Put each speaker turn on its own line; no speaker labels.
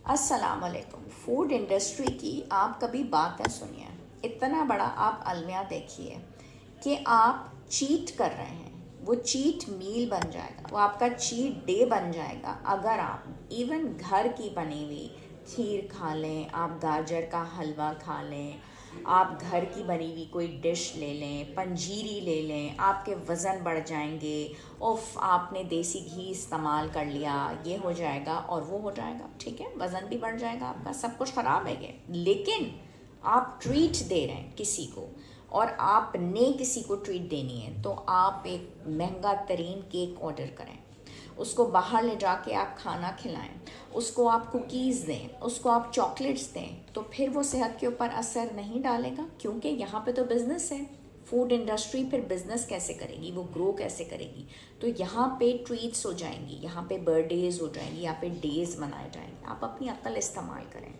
अस्सलाम वालेकुम। Food industry की आप कभी बातें सुनिए। इतना बड़ा आप अलमिया देखिए कि आप चीट कर रहे हैं। वो चीट मील बन जाएगा, वो आपका चीट डे बन जाएगा अगर आप इवन घर की बनी हुई खीर खा लें, आप गाजर का हलवा खा लें, आप घर की बनी हुई कोई डिश ले लें, पंजीरी ले लें, आपके वज़न बढ़ जाएंगे। उफ, आपने देसी घी इस्तेमाल कर लिया, ये हो जाएगा और वो हो जाएगा। ठीक है, वज़न भी बढ़ जाएगा आपका, सब कुछ ख़राब है ये। लेकिन आप ट्रीट दे रहे हैं किसी को और आपने किसी को ट्रीट देनी है तो आप एक महंगा तरीन केक ऑर्डर करें, उसको बाहर ले जाके आप खाना खिलाएं, उसको आप कुकीज़ दें, उसको आप चॉकलेट्स दें, तो फिर वो सेहत के ऊपर असर नहीं डालेगा। क्योंकि यहाँ पे तो बिज़नेस है। फूड इंडस्ट्री फिर बिज़नेस कैसे करेगी, वो ग्रो कैसे करेगी? तो यहाँ पे ट्रीट्स हो जाएंगी, यहाँ पे बर्थडेज हो जाएंगी, यहाँ पे डेज मनाए जाएंगे। आप अपनी अक्ल इस्तेमाल करें।